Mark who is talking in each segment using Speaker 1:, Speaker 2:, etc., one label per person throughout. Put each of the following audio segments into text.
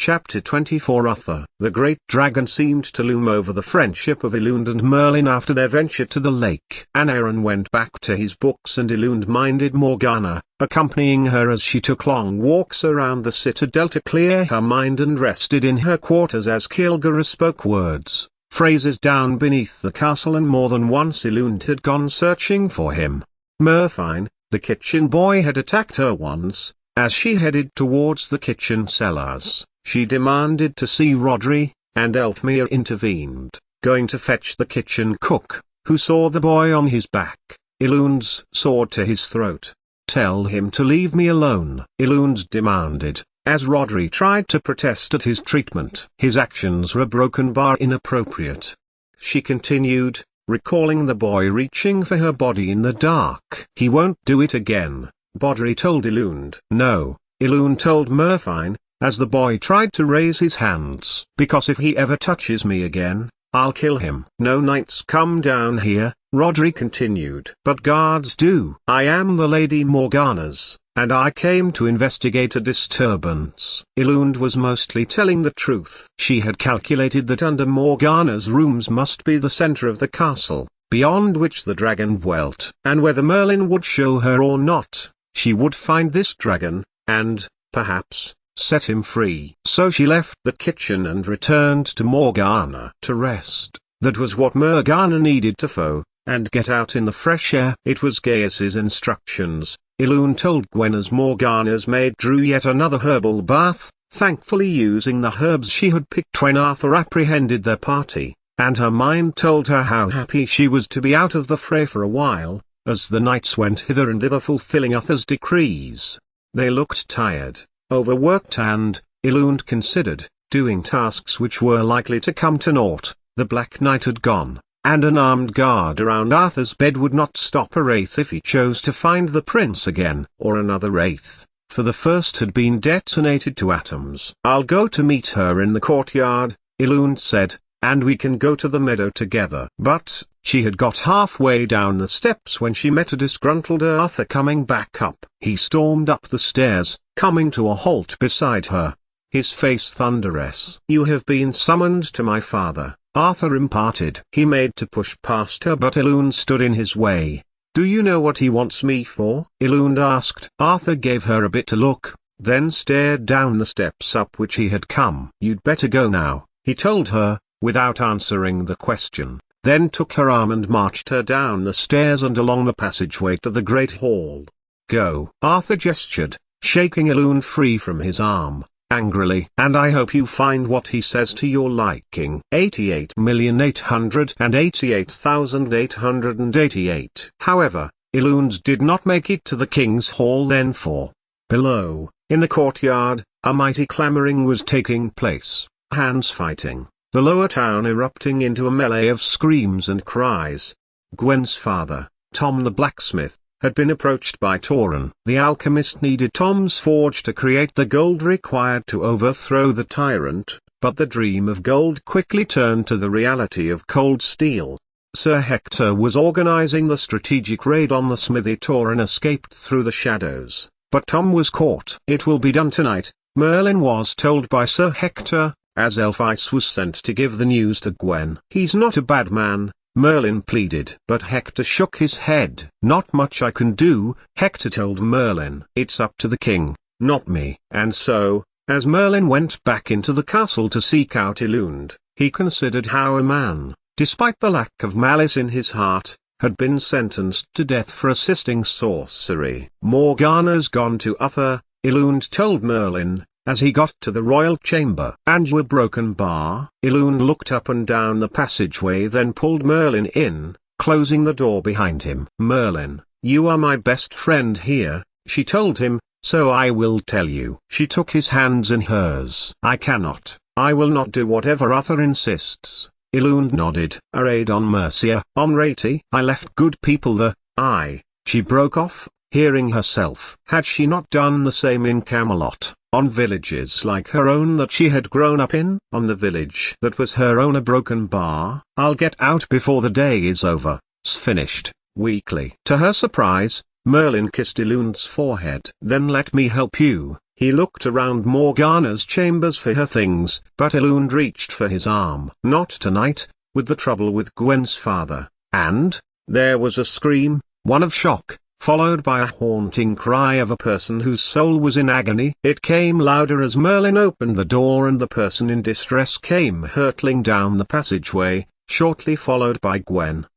Speaker 1: Chapter 24 Uther. The great dragon seemed to loom over the friendship of Elund and Merlin after their venture to the lake. Anaran went back to his books and Elund minded Morgana, accompanying her as she took long walks around the citadel to clear her mind and rested in her quarters as Kilgara spoke words, phrases down beneath the castle, and more than once Elund had gone searching for him. Merfine, the kitchen boy, had attacked her once. As she headed towards the kitchen cellars, she demanded to see Rodri, and Elfmere intervened, going to fetch the kitchen cook, who saw the boy on his back, Elund's sword to his throat. "Tell him to leave me alone," Elund demanded, as Rodri tried to protest at his treatment. His actions were broken bar inappropriate. She continued, recalling the boy reaching for her body in the dark. "He won't do it again," Bodri told Elund. "No," Elund told Merfine, as the boy tried to raise his hands. "Because if he ever touches me again, I'll kill him." "No knights come down here," Rodri continued. "But guards do. I am the Lady Morgana's, and I came to investigate a disturbance." Elund was mostly telling the truth. She had calculated that under Morgana's rooms must be the center of the castle, beyond which the dragon dwelt. And whether Merlin would show her or not, she would find this dragon, and, perhaps, set him free. So she left the kitchen and returned to Morgana to rest. That was what Morgana needed to foe, and get out in the fresh air. It was Gaius's instructions, Elund told Gwen as Morgana's maid drew yet another herbal bath, thankfully using the herbs she had picked when Arthur apprehended their party, and her mind told her how happy she was to be out of the fray for a while, as the knights went hither and thither fulfilling Arthur's decrees. They looked tired, overworked and, Elund considered, doing tasks which were likely to come to naught. The Black Knight had gone, and an armed guard around Arthur's bed would not stop a wraith if he chose to find the prince again. Or another wraith, for the first had been detonated to atoms. "I'll go to meet her in the courtyard," Elund said, "and we can go to the meadow together." But, she had got halfway down the steps when she met a disgruntled Arthur coming back up. He stormed up the stairs, coming to a halt beside her, his face thunderous. "You have been summoned to my father," Arthur imparted. He made to push past her, but Elund stood in his way. "Do you know what he wants me for?" Elund asked. Arthur gave her a bitter look, then stared down the steps up which he had come. "You'd better go now," he told her, without answering the question, then took her arm and marched her down the stairs and along the passageway to the great hall. "Go," Arthur gestured, shaking Elund free from his arm, angrily. "And I hope you find what he says to your liking." 88,888,888. However, Elund did not make it to the king's hall then, for, below, in the courtyard, a mighty clamoring was taking place, hands fighting, the lower town erupting into a melee of screams and cries. Gwen's father, Tom the blacksmith, had been approached by Tauren. The alchemist needed Tom's forge to create the gold required to overthrow the tyrant, but the dream of gold quickly turned to the reality of cold steel. Sir Hector was organizing the strategic raid on the smithy. Tauren escaped through the shadows, but Tom was caught. "It will be done tonight," Merlin was told by Sir Hector, as Elphice was sent to give the news to Gwen. "He's not a bad man," Merlin pleaded. But Hector shook his head. "Not much I can do," Hector told Merlin. "It's up to the king, not me." And so, as Merlin went back into the castle to seek out Elund, he considered how a man, despite the lack of malice in his heart, had been sentenced to death for assisting sorcery. "Morgana's gone to Uther," Elund told Merlin, as he got to the royal chamber. "And you a broken bar?" Elund looked up and down the passageway, then pulled Merlin in, closing the door behind him. "Merlin, you are my best friend here," she told him, "so I will tell you." She took his hands in hers. "I cannot, I will not do whatever Arthur insists." Elund nodded. "A raid on Mercia, on Rati. I left good people there, she broke off, hearing herself. Had she not done the same in Camelot? On villages like her own that she had grown up in? On the village that was her own? A broken bar? "I'll get out before the day is over," finished, weakly. To her surprise, Merlin kissed Elund's forehead. "Then let me help you," He looked around Morgana's chambers for her things, but Elund reached for his arm. Not tonight, with the trouble with Gwen's father. And there was a scream, one of shock, followed by a haunting cry of a person whose soul was in agony. It came louder as Merlin opened the door and the person in distress came hurtling down the passageway, shortly followed by Gwen.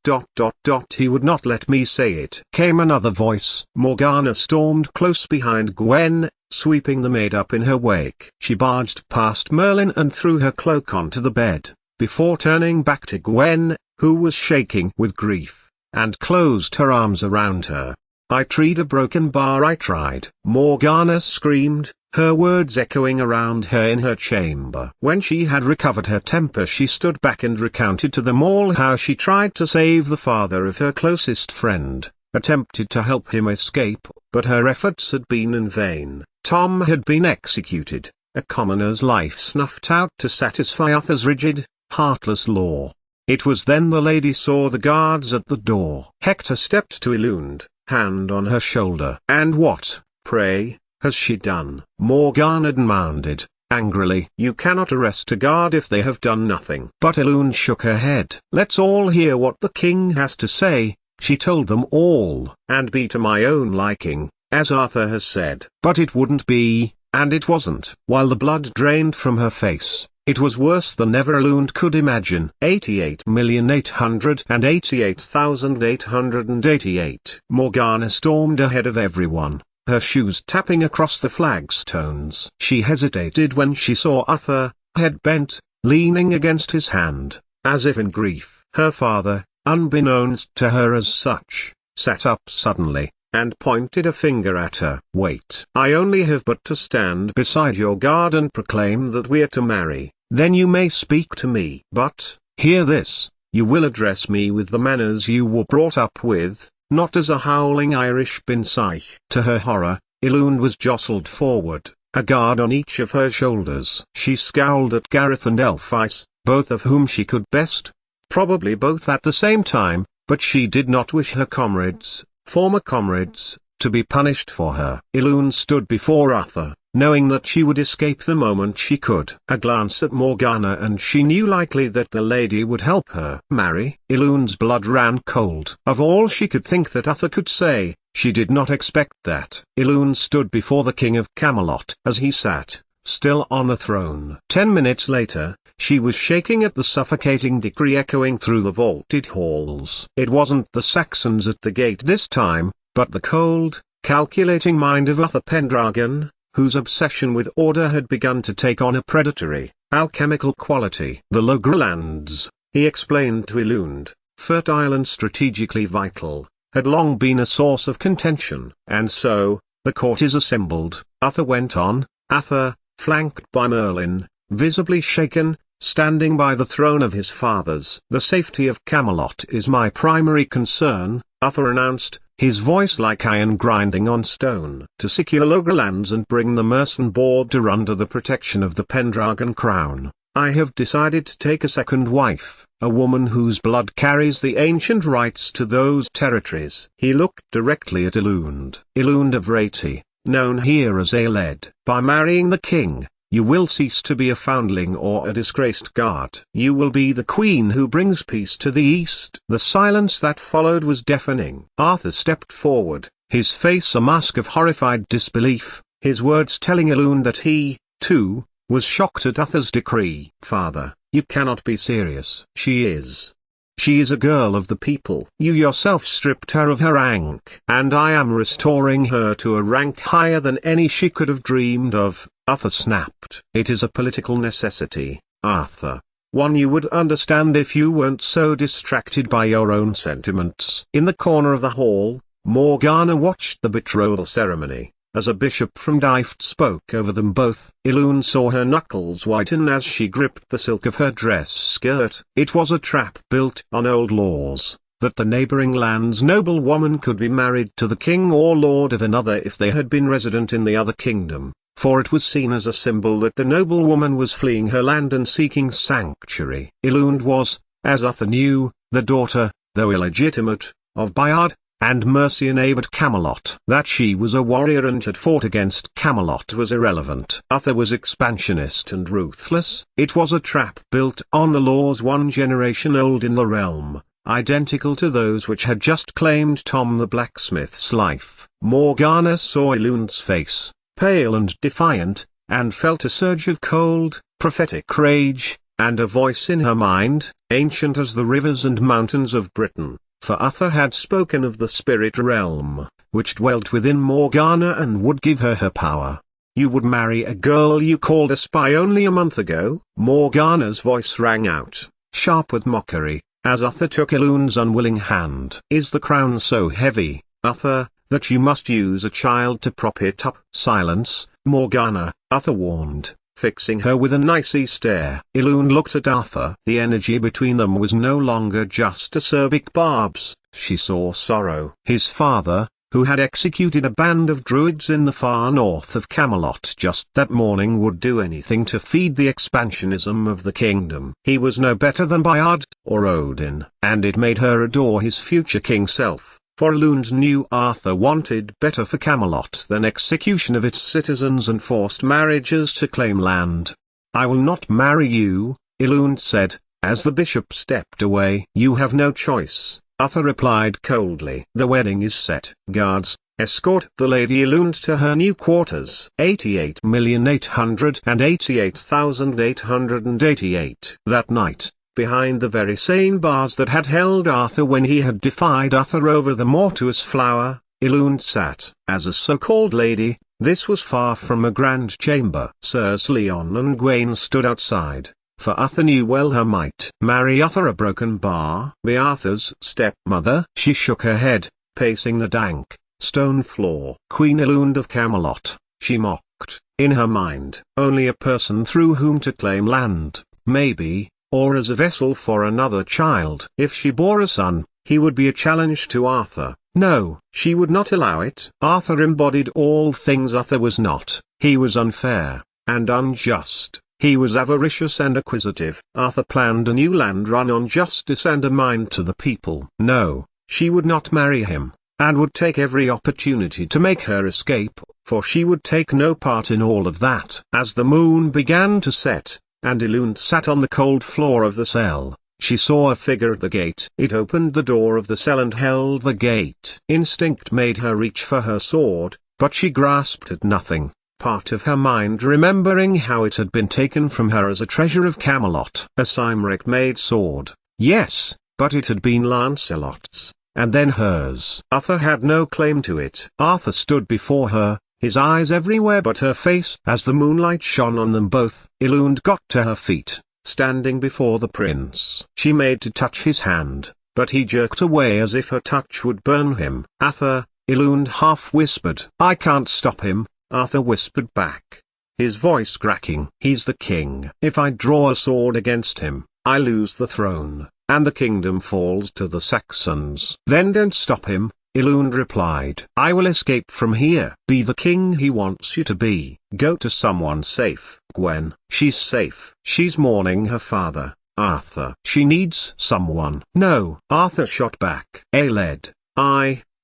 Speaker 1: He would not let me say it, came another voice. Morgana stormed close behind Gwen, sweeping the maid up in her wake. She barged past Merlin and threw her cloak onto the bed, before turning back to Gwen, who was shaking with grief, and closed her arms around her. I tried a broken bar, I tried. Morgana screamed, her words echoing around her in her chamber. When she had recovered her temper, she stood back and recounted to them all how she tried to save the father of her closest friend, attempted to help him escape, but her efforts had been in vain. Tom had been executed, a commoner's life snuffed out to satisfy Arthur's rigid, heartless law. It was then the lady saw the guards at the door. Hector stepped to Elund, hand on her shoulder. "And what, pray, has she done?" Morgana demanded, angrily. "You cannot arrest a guard if they have done nothing." But Elund shook her head. "Let's all hear what the king has to say." She told them all. "And be to my own liking, as Arthur has said." But it wouldn't be, and it wasn't. While the blood drained from her face, it was worse than ever Elund could imagine. 88,888,888. Morgana stormed ahead of everyone, her shoes tapping across the flagstones. She hesitated when she saw Arthur, head bent, leaning against his hand, as if in grief. Her father, unbeknownst to her as such, sat up suddenly, and pointed a finger at her. "Wait. I only have but to stand beside your guard and proclaim that we're to marry. Then you may speak to me. But, hear this, you will address me with the manners you were brought up with, not as a howling Irish binsaich." To her horror, Elund was jostled forward, a guard on each of her shoulders. She scowled at Gareth and Elphys, both of whom she could best, probably both at the same time, but she did not wish her comrades, former comrades, to be punished for her. Elund stood before Arthur, knowing that she would escape the moment she could. A glance at Morgana and she knew likely that the lady would help her. Marry? Elund's blood ran cold. Of all she could think that Arthur could say, she did not expect that. Elund stood before the king of Camelot. As he sat, still on the throne. 10 minutes later, she was shaking at the suffocating decree echoing through the vaulted halls. It wasn't the Saxons at the gate this time, but the cold, calculating mind of Arthur Pendragon, whose obsession with order had begun to take on a predatory, alchemical quality. The Logrlands, he explained to Elund, fertile and strategically vital, had long been a source of contention. "And so, the court is assembled," Arthur went on. Arthur, flanked by Merlin, visibly shaken, standing by the throne of his fathers. "The safety of Camelot is my primary concern," Arthur announced, his voice like iron grinding on stone. "To secure Logrlands and bring the Mercen border under the protection of the Pendragon crown, I have decided to take a second wife, a woman whose blood carries the ancient rights to those territories." He looked directly at Elund. "Elund of Rati, known here as Aeled. By marrying the king, you will cease to be a foundling or a disgraced guard. You will be the queen who brings peace to the east." The silence that followed was deafening. Arthur stepped forward, his face a mask of horrified disbelief, his words telling Elund that he, too, was shocked at Arthur's decree. "Father, you cannot be serious." "She is. She is a girl of the people. You yourself stripped her of her rank. And I am restoring her to a rank higher than any she could have dreamed of," Arthur snapped. "It is a political necessity, Arthur. One you would understand if you weren't so distracted by your own sentiments." In the corner of the hall, Morgana watched the betrothal ceremony. As a bishop from Dyfed spoke over them both, Elund saw her knuckles whiten as she gripped the silk of her dress skirt. It was a trap built on old laws, that the neighboring land's noblewoman could be married to the king or lord of another if they had been resident in the other kingdom, for it was seen as a symbol that the noblewoman was fleeing her land and seeking sanctuary. Elund was, as Arthur knew, the daughter, though illegitimate, of Bayard, and mercy neighboured Camelot. That she was a warrior and had fought against Camelot was irrelevant. Arthur was expansionist and ruthless. It was a trap built on the laws one generation old in the realm, identical to those which had just claimed Tom the blacksmith's life. Morgana saw Eluned's face, pale and defiant, and felt a surge of cold, prophetic rage, and a voice in her mind, ancient as the rivers and mountains of Britain. For Arthur had spoken of the spirit realm, which dwelt within Morgana and would give her her power. You would marry a girl you called a spy only a month ago? Morgana's voice rang out, sharp with mockery, as Arthur took Eluned's unwilling hand. Is the crown so heavy, Arthur, that you must use a child to prop it up? Silence, Morgana, Arthur warned, fixing her with an icy stare. Eluned looked at Arthur. The energy between them was no longer just acerbic barbs, she saw sorrow. His father, who had executed a band of druids in the far north of Camelot just that morning, would do anything to feed the expansionism of the kingdom. He was no better than Bayard, or Odin, and it made her adore his future king self. For Eluned knew Arthur wanted better for Camelot than execution of its citizens and forced marriages to claim land. I will not marry you, Eluned said, as the bishop stepped away. You have no choice, Arthur replied coldly. The wedding is set. Guards, escort the Lady Eluned to her new quarters. 88,888,888. That night, behind the very same bars that had held Arthur when he had defied Arthur over the mortuous flower, Eluned sat. As a so-called lady, this was far from a grand chamber. Sirs Leon and Gwaine stood outside, for Arthur knew well her might. Marry Arthur a broken bar? Be Arthur's stepmother? She shook her head, pacing the dank, stone floor. Queen Eluned of Camelot, she mocked, in her mind. Only a person through whom to claim land, maybe, or as a vessel for another child. If she bore a son, he would be a challenge to Arthur. No, she would not allow it. Arthur embodied all things Arthur was not. He was unfair, and unjust. He was avaricious and acquisitive. Arthur planned a new land run on justice and a mind to the people. No, she would not marry him, and would take every opportunity to make her escape, for she would take no part in all of that. As the moon began to set, and Eluned sat on the cold floor of the cell, she saw a figure at the gate. It opened the door of the cell and held the gate. Instinct made her reach for her sword, but she grasped at nothing, part of her mind remembering how it had been taken from her as a treasure of Camelot. A Cymric-made sword, yes, but it had been Lancelot's, and then hers. Arthur had no claim to it. Arthur stood before her, his eyes everywhere but her face. As the moonlight shone on them both, Eluned got to her feet, standing before the prince. She made to touch his hand, but he jerked away as if her touch would burn him. Arthur, Eluned half whispered. I can't stop him, Arthur whispered back, his voice cracking. He's the king. If I draw a sword against him, I lose the throne, and the kingdom falls to the Saxons. Then don't stop him, Eluned replied. I will escape from here. Be the king he wants you to be. Go to someone safe. Gwen. She's safe. She's mourning her father, Arthur. She needs someone. No. Arthur shot back.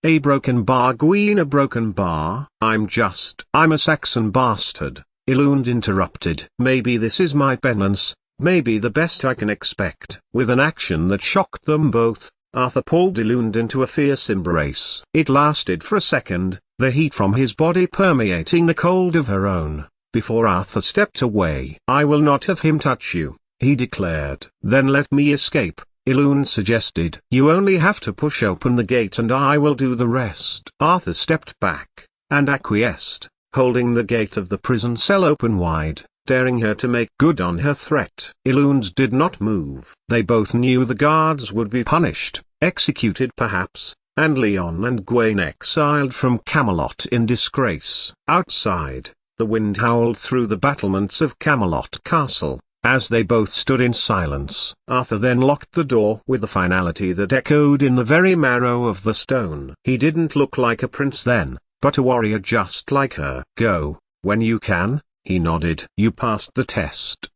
Speaker 1: A broken bar. Gwen a broken bar. I'm a Saxon bastard, Eluned interrupted. Maybe this is my penance, maybe the best I can expect. With an action that shocked them both, Arthur pulled Eluned into a fierce embrace. It lasted for a second, the heat from his body permeating the cold of her own, before Arthur stepped away. I will not have him touch you, he declared. Then let me escape, Eluned suggested. You only have to push open the gate and I will do the rest. Arthur stepped back, and acquiesced, holding the gate of the prison cell open wide, daring her to make good on her threat. Eluned did not move. They both knew the guards would be punished, executed perhaps, and Leon and Gwaine exiled from Camelot in disgrace. Outside, the wind howled through the battlements of Camelot Castle. As they both stood in silence, Arthur then locked the door with a finality that echoed in the very marrow of the stone. He didn't look like a prince then, but a warrior just like her. Go, when you can, he nodded. You passed the test.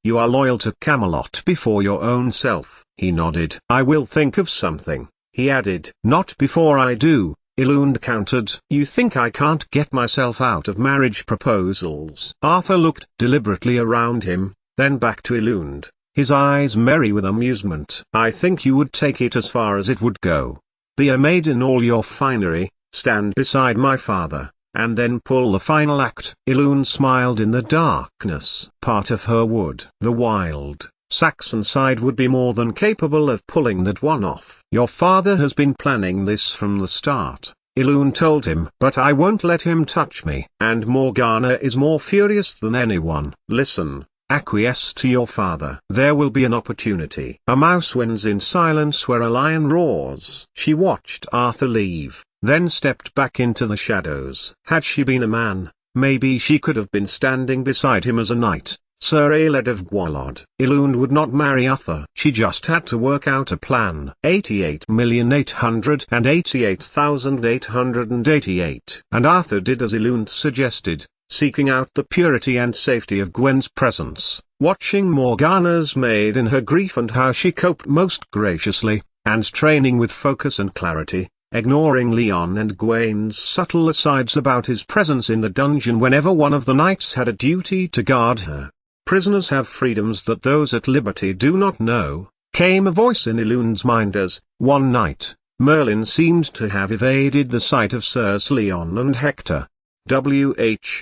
Speaker 1: You are loyal to Camelot before your own self. He nodded. I will think of something. he added. Not before I do, Elund countered. You think I can't get myself out of marriage proposals? Arthur looked deliberately around him, then back to Elund, his eyes merry with amusement. I think you would take it as far as it would go. Be a maid in all your finery, stand beside my father, and then pull the final act. Elund smiled in the darkness. Part of her would. The wild Saxon side would be more than capable of pulling that one off. Your father has been planning this from the start, Elund told him. But I won't let him touch me. And Morgana is more furious than anyone. Listen, acquiesce to your father. There will be an opportunity. A mouse wins in silence where a lion roars. She watched Arthur leave, then stepped back into the shadows. Had she been a man, maybe she could have been standing beside him as a knight, Sir Aeled of Gwalod. Elund would not marry Arthur. She just had to work out a plan. 88,888,888. And Arthur did as Elund suggested, seeking out the purity and safety of Gwen's presence, watching Morgana's maid in her grief and how she coped most graciously, and training with focus and clarity, ignoring Leon and Gwen's subtle asides about his presence in the dungeon whenever one of the knights had a duty to guard her. Prisoners have freedoms that those at liberty do not know, came a voice in Elund's mind as, one night, Merlin seemed to have evaded the sight of Sirs Leon and Hector.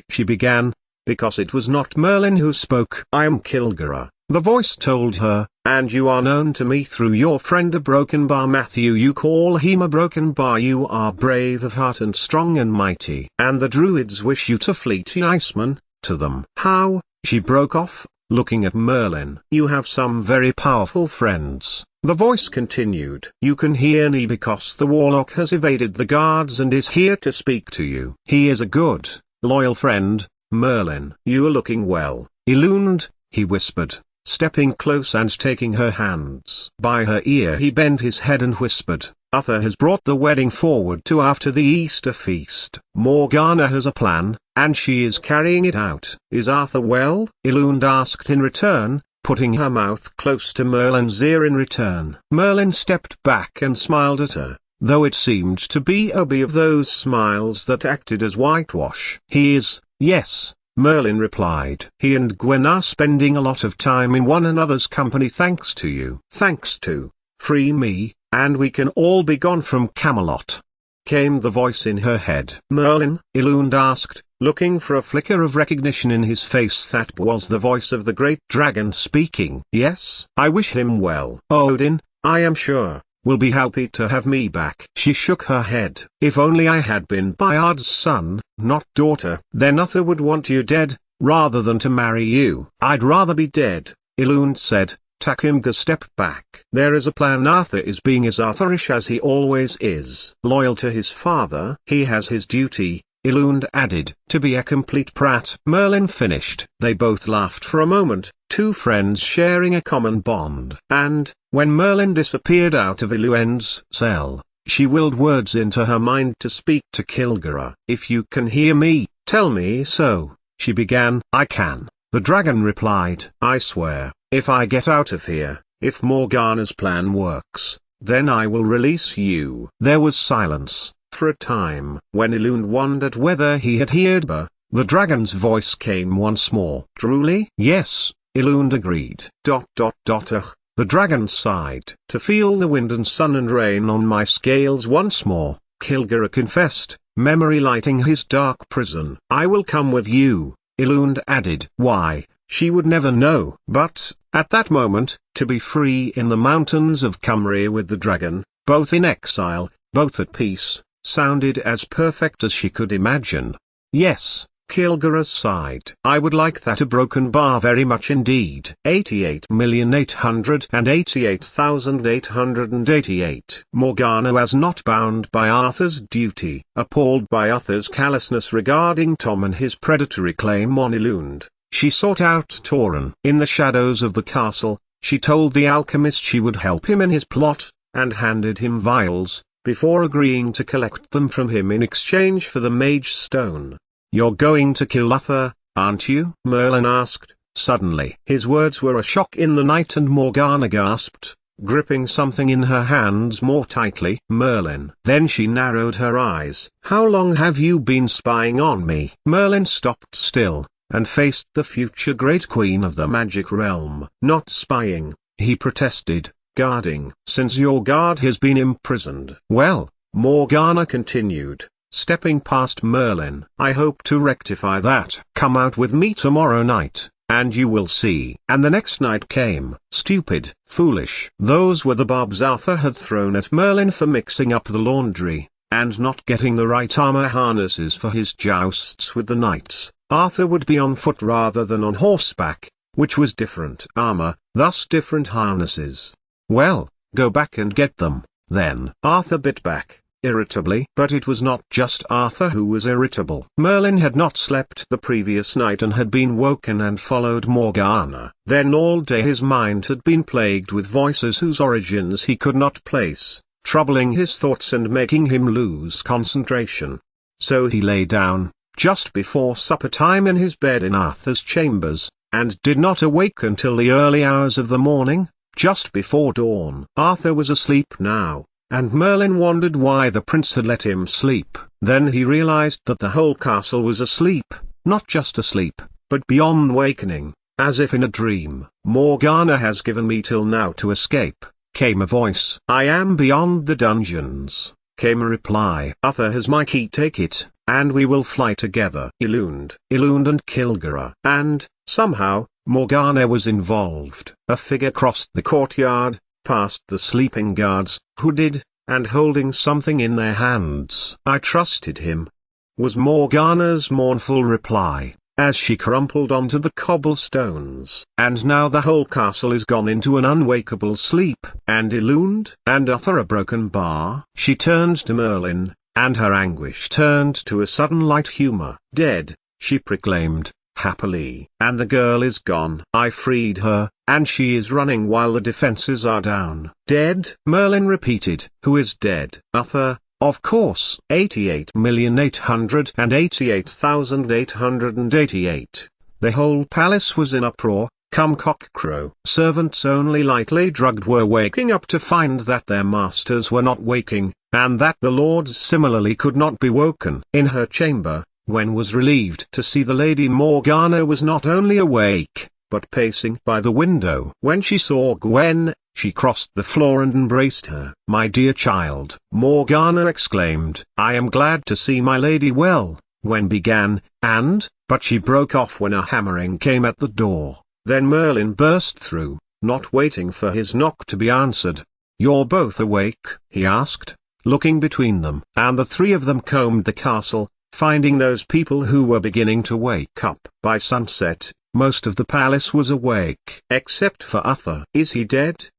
Speaker 1: She began, because it was not Merlin who spoke. I am Kilgara, the voice told her, and you are known to me through your friend a broken bar Matthew. You call him a broken bar. You are brave of heart and strong and mighty. And the druids wish you to flee to Iceman, to them. How? She broke off, looking at Merlin. You have some very powerful friends. The voice continued. You can hear me because the warlock has evaded the guards and is here to speak to you. He is a good, loyal friend, Merlin. You are looking well, Elund, he whispered, stepping close and taking her hands. By her ear he bent his head and whispered, Arthur has brought the wedding forward to after the Easter feast. Morgana has a plan, and she is carrying it out. Is Arthur well? Elund asked in return, putting her mouth close to Merlin's ear in return. Merlin stepped back and smiled at her, though it seemed to be a of those smiles that acted as whitewash. He is, yes, Merlin replied. He and Gwen are spending a lot of time in one another's company thanks to you. Thanks to, free me, and we can all be gone from Camelot, came the voice in her head. Merlin? Elund asked, looking for a flicker of recognition in his face. That was the voice of the great dragon speaking. Yes, I wish him well. Odin, I am sure, will be happy to have me back. She shook her head. If only I had been Bayard's son, not daughter. Then Arthur would want you dead, rather than to marry you. I'd rather be dead, Elund said. Takimga stepped back. There is a plan. Arthur is being as Arthurish as he always is. Loyal to his father. He has his duty, Elund added, to be a complete prat. Merlin finished. They both laughed for a moment, two friends sharing a common bond. And, when Merlin disappeared out of Elund's cell, she willed words into her mind to speak to Kilgara. If you can hear me, tell me so, she began. I can, the dragon replied. I swear, if I get out of here, if Morgana's plan works, then I will release you. There was silence, for a time. When Elund wondered whether he had heard her, the dragon's voice came once more. Truly? Yes, Elund agreed. The dragon sighed. To feel the wind and sun and rain on my scales once more, Kilgara confessed, memory lighting his dark prison. I will come with you, Elund added. Why? She would never know. But, at that moment, to be free in the mountains of Cymru with the dragon, both in exile, both at peace, sounded as perfect as she could imagine. Yes, Kilgara sighed. I would like that a broken bar very much indeed. 88,888,888. Morgana was not bound by Arthur's duty. Appalled by Arthur's callousness regarding Tom and his predatory claim on Elund, she sought out Tauren. In the shadows of the castle, she told the alchemist she would help him in his plot, and handed him vials, before agreeing to collect them from him in exchange for the mage stone. You're going to kill Arthur, aren't you? Merlin asked, suddenly. His words were a shock in the night and Morgana gasped, gripping something in her hands more tightly. Merlin. Then she narrowed her eyes. How long have you been spying on me? Merlin stopped still, and faced the future great queen of the magic realm. Not spying, he protested, guarding. Since your guard has been imprisoned. Well, Morgana continued, stepping past Merlin. I hope to rectify that. Come out with me tomorrow night, and you will see. And the next night came. Stupid, foolish. Those were the barbs Arthur had thrown at Merlin for mixing up the laundry, and not getting the right armor harnesses for his jousts with the knights. Arthur would be on foot rather than on horseback, which was different armor, thus different harnesses. Well, go back and get them, then. Arthur bit back, irritably. But it was not just Arthur who was irritable. Merlin had not slept the previous night and had been woken and followed Morgana. Then all day his mind had been plagued with voices whose origins he could not place, troubling his thoughts and making him lose concentration. So he lay down, just before supper time in his bed in Arthur's chambers, and did not awake until the early hours of the morning, just before dawn. Arthur was asleep now, and Merlin wondered why the prince had let him sleep. Then he realized that the whole castle was asleep, not just asleep, but beyond wakening, as if in a dream. Morgana has given me till now to escape, came a voice. I am beyond the dungeons, came a reply. Arthur has my key, take it, and we will fly together. Elund and Kilgara. And, somehow, Morgana was involved. A figure crossed the courtyard, past the sleeping guards, hooded, and holding something in their hands. I trusted him, was Morgana's mournful reply, as she crumpled onto the cobblestones. And now the whole castle is gone into an unwakeable sleep. And Elund and Arthur a broken bar. She turned to Merlin, and her anguish turned to a sudden light humor. Dead, she proclaimed, happily. And the girl is gone. I freed her, and she is running while the defenses are down. Dead? Merlin repeated. Who is dead? Arthur, of course. 88,888,888. The whole palace was in uproar. Come cockcrow. Servants only lightly drugged were waking up to find that their masters were not waking, and that the lords similarly could not be woken. In her chamber, Gwen was relieved to see the Lady Morgana was not only awake, but pacing by the window. When she saw Gwen, she crossed the floor and embraced her. My dear child, Morgana exclaimed. I am glad to see my lady well, Gwen began, but she broke off when a hammering came at the door. Then Merlin burst through, not waiting for his knock to be answered. You're both awake? He asked, looking between them. And the three of them combed the castle, finding those people who were beginning to wake up. By sunset, most of the palace was awake. Except for Arthur. Is he dead?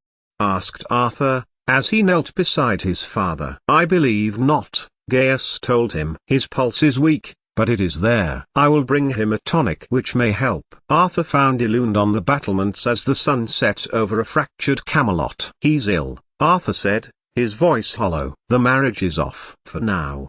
Speaker 1: Asked Arthur, as he knelt beside his father. I believe not, Gaius told him. His pulse is weak, but it is there. I will bring him a tonic which may help. Arthur found Elund on the battlements as the sun set over a fractured Camelot. He's ill, Arthur said, his voice hollow. The marriage is off. For now,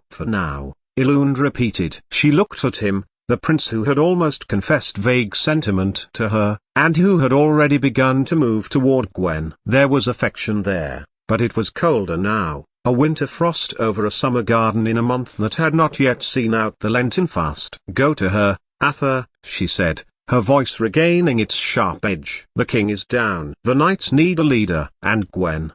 Speaker 1: Elund repeated. She looked at him, the prince who had almost confessed vague sentiment to her, and who had already begun to move toward Gwen. There was affection there, but it was colder now, a winter frost over a summer garden in a month that had not yet seen out the Lenten fast. Go to her, Arthur, she said, her voice regaining its sharp edge. The king is down. The knights need a leader. And Gwen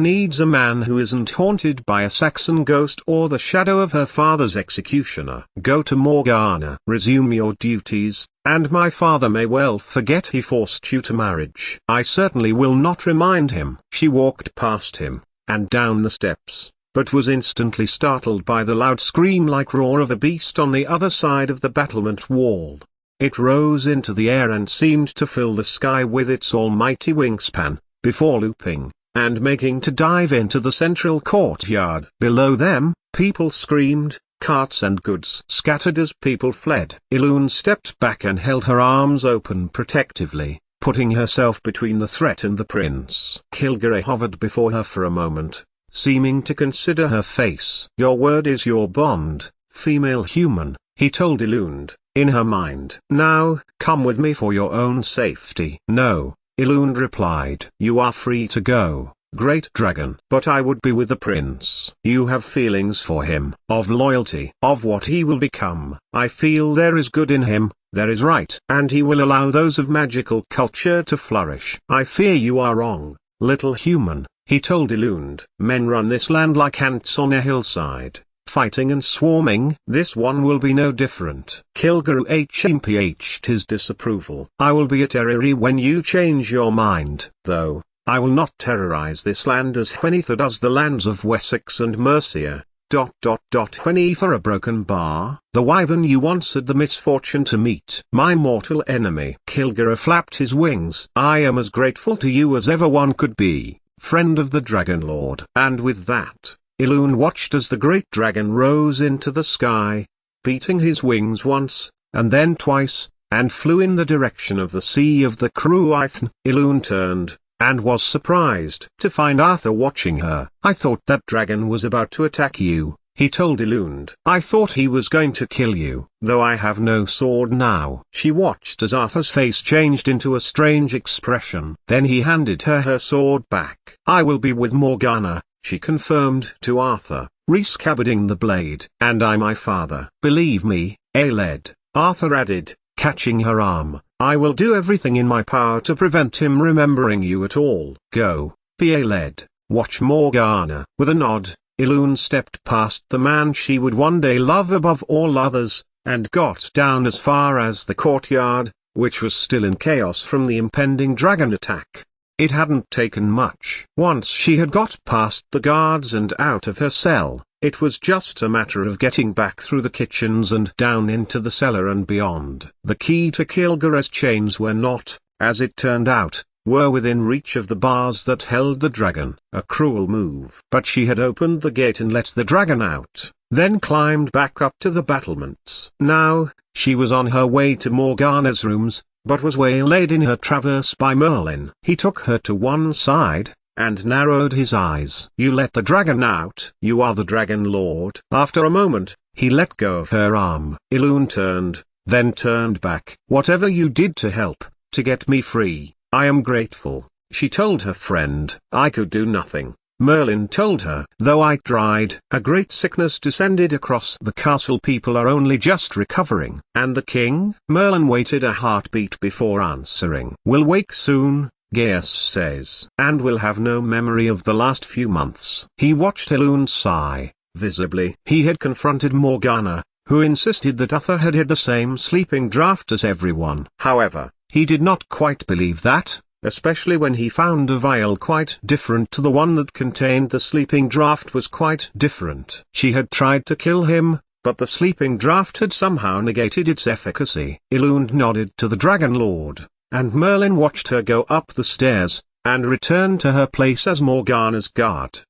Speaker 1: needs a man who isn't haunted by a Saxon ghost or the shadow of her father's executioner. Go to Morgana. Resume your duties, and my father may well forget he forced you to marriage. I certainly will not remind him. She walked past him, and down the steps, but was instantly startled by the loud scream-like roar of a beast on the other side of the battlement wall. It rose into the air and seemed to fill the sky with its almighty wingspan, before looping, and making to dive into the central courtyard. Below them, people screamed, carts and goods scattered as people fled. Elund stepped back and held her arms open protectively, putting herself between the threat and the prince. Kilgara hovered before her for a moment, seeming to consider her face. Your word is your bond, female human, he told Elund, in her mind. Now, come with me for your own safety. No, Elund replied. You are free to go. great dragon. But I would be with the prince. You have feelings for him, of loyalty, of what he will become. I feel there is good in him, there is right, and he will allow those of magical culture to flourish. I fear you are wrong, little human, he told Elund. Men run this land like ants on a hillside, fighting and swarming. This one will be no different. Kilgore HMPH'd his disapproval. I will be at Erie when you change your mind, though. I will not terrorize this land as Hwenitha does the lands of Wessex and Mercia. Hwenitha a broken bar, the wyvern you once had the misfortune to meet. My mortal enemy. Kilgore flapped his wings. I am as grateful to you as ever one could be, friend of the Dragon Lord. And with that, Elund watched as the great dragon rose into the sky, beating his wings once, and then twice, and flew in the direction of the Sea of the Cruithn. Elund turned, and was surprised to find Arthur watching her. I thought that dragon was about to attack you, he told Elund. I thought he was going to kill you, though I have no sword now. She watched as Arthur's face changed into a strange expression. Then he handed her sword back. I will be with Morgana, she confirmed to Arthur, rescabbarding the blade. And I my father. Believe me, Aeled, Arthur added, catching her arm. I will do everything in my power to prevent him remembering you at all. Go, be Aeled, watch Morgana. With a nod, Elund stepped past the man she would one day love above all others, and got down as far as the courtyard, which was still in chaos from the impending dragon attack. It hadn't taken much. Once she had got past the guards and out of her cell, it was just a matter of getting back through the kitchens and down into the cellar and beyond. The key to Kilgore's chains were not, as it turned out, were within reach of the bars that held the dragon. A cruel move. But she had opened the gate and let the dragon out, then climbed back up to the battlements. Now, she was on her way to Morgana's rooms, but was waylaid in her traverse by Merlin. He took her to one side, and narrowed his eyes. You let the dragon out. You are the Dragon Lord. After a moment, he let go of her arm. Elund turned, then turned back. Whatever you did to help, to get me free, I am grateful, she told her friend. I could do nothing, Merlin told her. Though I tried. A great sickness descended across the castle. People are only just recovering. And the king? Merlin waited a heartbeat before answering. Will wake soon, Gaius says. And will have no memory of the last few months. He watched Elund sigh, visibly. He had confronted Morgana, who insisted that Arthur had had the same sleeping draught as everyone. However, he did not quite believe that, especially when he found a vial quite different to the one that contained the sleeping draught was quite different. She had tried to kill him, but the sleeping draught had somehow negated its efficacy. Elund nodded to the Dragon Lord, and Merlin watched her go up the stairs, and return to her place as Morgana's guard.